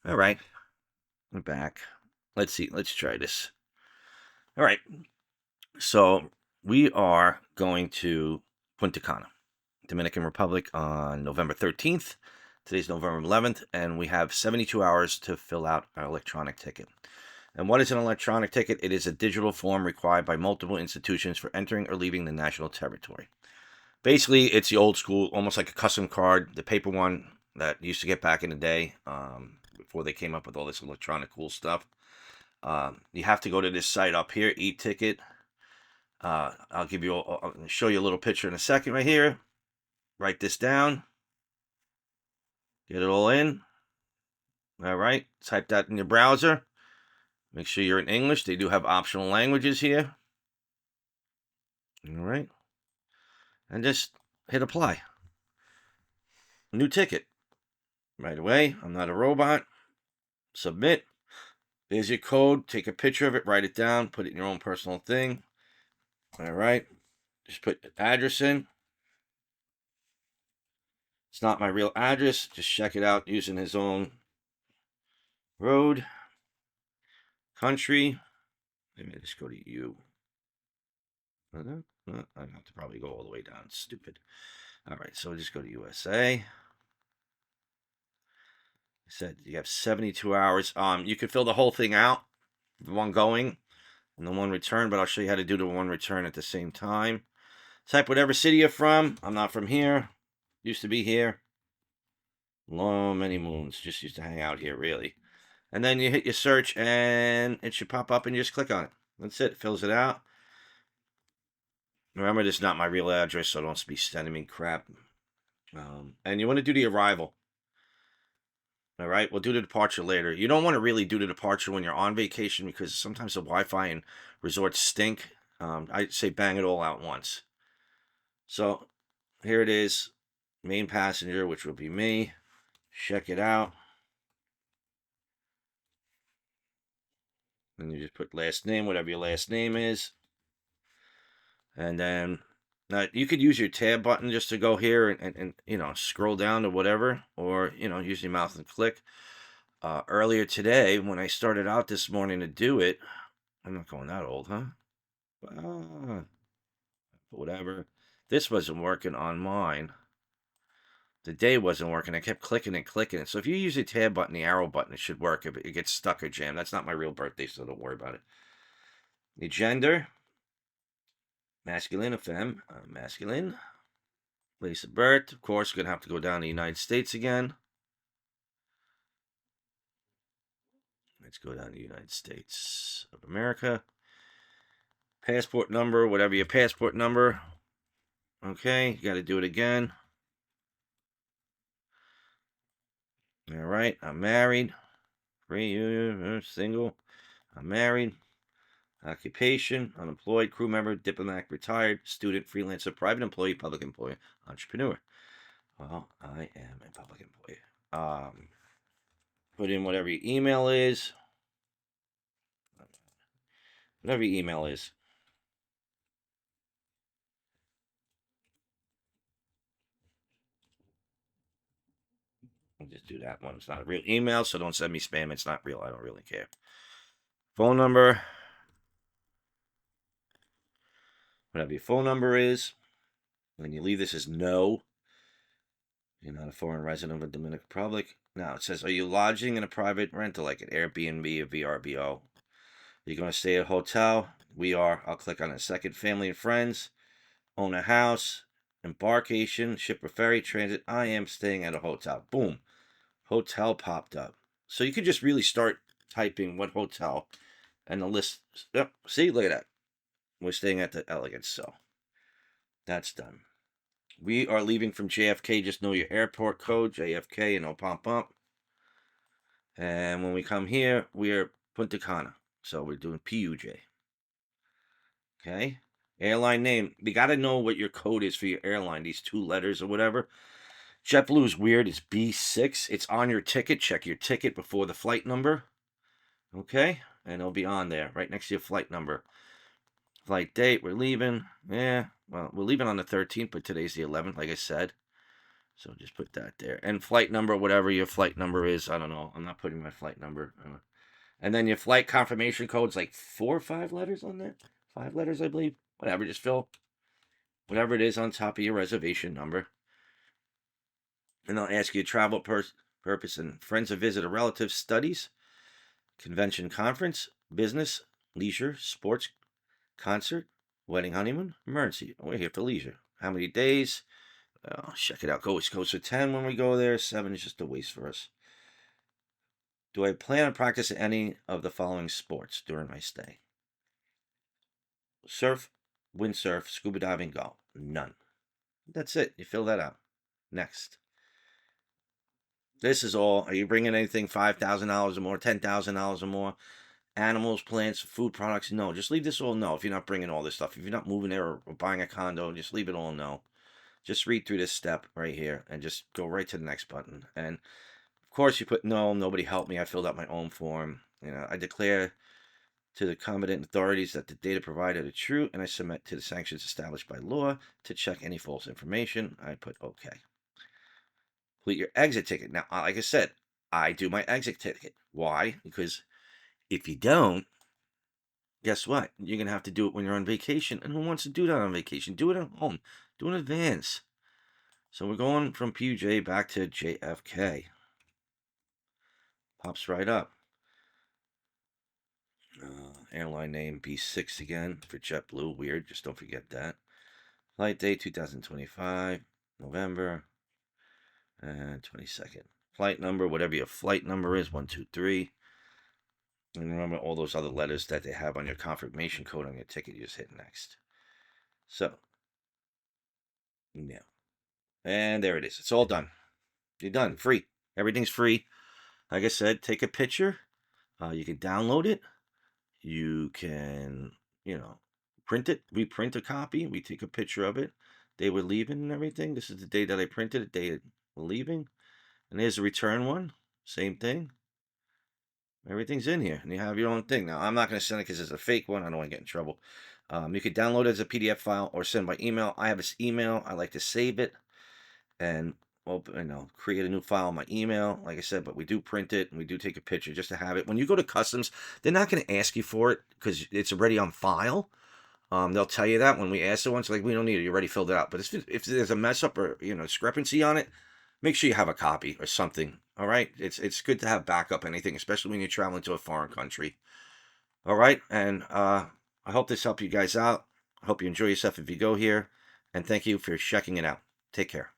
All right, we're back. Let's see. Let's try this. All right. So we are going to Punta Cana, Dominican Republic, on November 13th. Today's November 11th, and we have 72 hours to fill out our electronic ticket. And what is an electronic ticket? It is a digital form required by multiple institutions for entering or leaving the national territory. Basically, it's the old school, almost like a custom card, the paper one that you used to get back in the day, before they came up with all this electronic cool stuff. You have to go to this site up here, E-Ticket. I'll show you a little picture in a second right here. Write this down. Get it all in. All right. Type that in your browser. Make sure you're in English. They do have optional languages here. All right. And just hit apply. New ticket. Right away. I'm not a robot. Submit. There's your code. Take a picture of it. Write it down. Put it in your own personal thing. All right. Just put the address in. It's not my real address. Just check it out using his own road. Country. Let me just go to you. I have to probably go all the way down. Stupid. All right. So just go to USA. I said you have 72 hours. You can fill the whole thing out. The one going and the one return, but I'll show you how to do the one return at the same time. Type whatever city you're from. I'm not from here. Used to be here. Long many moons. Just used to hang out here, really. And then you hit your search, and it should pop up, and you just click on it. That's it. Fills it out. Remember, this is not my real address, so don't be sending me crap. And you want to do the arrival. All right, we'll do the departure later. You don't want to really do the departure when you're on vacation because sometimes the Wi-Fi in resorts stink. I say bang it all out once. So here it is, main passenger, which will be me. Check it out. And you just put last name, whatever your last name is. And then you could use your tab button just to go here and scroll down to whatever, or use your mouse and click. Earlier today, when I started out this morning to do it, I'm not going that old, huh? Whatever. This wasn't working on mine. The day wasn't working. I kept clicking and clicking it. So if you use the tab button, the arrow button, it should work. If it gets stuck or jammed, that's not my real birthday, so don't worry about it. The gender, masculine or femme, masculine. Place of birth, of course, we're going to have to go down to the United States again. Let's go down to the United States of America. Passport number, whatever your passport number. Okay, you got to do it again. All right, I'm married. Free, single. I'm married. Occupation, unemployed, crew member, diplomat, retired, student, freelancer, private employee, public employee, entrepreneur. Well, I am a public employee. Put in whatever your email is. Whatever your email is. I'll just do that one. It's not a real email, so don't send me spam. It's not real. I don't really care. Phone number. Whatever your phone number is. When you leave, this is no. You're not a foreign resident of the Dominican Republic. Now, it says, are you lodging in a private rental like an Airbnb or VRBO? You're going to stay at a hotel? We are. I'll click on a second. Family and friends. Own a house. Embarkation. Ship or ferry. Transit. I am staying at a hotel. Boom. Hotel popped up. So you could just really start typing what hotel and the list. Yep. See, look at that. We're staying at the Elegance. So that's done. We are leaving from JFK. Just know your airport code, JFK, and it'll pop up. And when we come here, we're Punta Cana. So we're doing PUJ. Okay. Airline name. You got to know what your code is for your airline. These 2 letters or whatever. JetBlue is weird. It's B6. It's on your ticket. Check your ticket before the flight number. Okay. And it'll be on there right next to your flight number. Flight date. We're leaving. Yeah. Well, we're leaving on the 13th, but today's the 11th, like I said. So just put that there. And flight number, whatever your flight number is, I don't know. I'm not putting my flight number. And then your flight confirmation code's like 4 or 5 letters on there. 5 letters, I believe. Whatever, just fill whatever it is on top of your reservation number. And they'll ask you travel purpose and friends of visit or relatives, studies, convention conference, business, leisure, sports, concert, wedding, honeymoon, emergency. We're here for leisure. How many days? Check it out. Goes for 10 when we go there. 7 is just a waste for us. Do I plan on practicing any of the following sports during my stay? Surf, windsurf, scuba diving, golf. None. That's it. You fill that out. Next. This is all. Are you bringing anything $5,000 or more, $10,000 or more? Animals, plants, food products? No. Just leave this all no if you're not bringing all this stuff. If you're not moving there or buying a condo, just leave it all no. Just read through this step right here and just go right to the next button. And of course, you put no, nobody helped me. I filled out my own form. I declare to the competent authorities that the data provided are true, and I submit to the sanctions established by law to check any false information. I put okay. Complete your exit ticket. Now, like I said, I do my exit ticket. Why? Because if you don't, guess what? You're going to have to do it when you're on vacation. And who wants to do that on vacation? Do it at home. Do it in advance. So we're going from PUJ back to JFK. Pops right up. Airline name B6 again for JetBlue. Weird. Just don't forget that. Flight date 2025, November and 22nd. Flight number, whatever your flight number is, 123. And remember all those other letters that they have on your confirmation code on your ticket. You just hit next. So, yeah. And there it is. It's all done. You're done. Free. Everything's free. Like I said, take a picture. You can download it. You can, print it. We print a copy. We take a picture of it. They were leaving and everything. This is the day that I printed it. They were leaving. And here's the return one. Same thing. Everything's in here. And you have your own thing. Now, I'm not going to send it because it's a fake one. I don't want to get in trouble. You could download it as a PDF file or send by email. I have this email. I like to save it and create a new file on my email. Like I said, but we do print it and we do take a picture just to have it. When you go to customs, they're not going to ask you for it because it's already on file. They'll tell you that when we ask the ones, like, we don't need it. You already filled it out. But if there's a mess up or, discrepancy on it, make sure you have a copy or something. All right. It's good to have backup anything, especially when you're traveling to a foreign country. All right. And I hope this helped you guys out. I hope you enjoy yourself if you go here. And thank you for checking it out. Take care.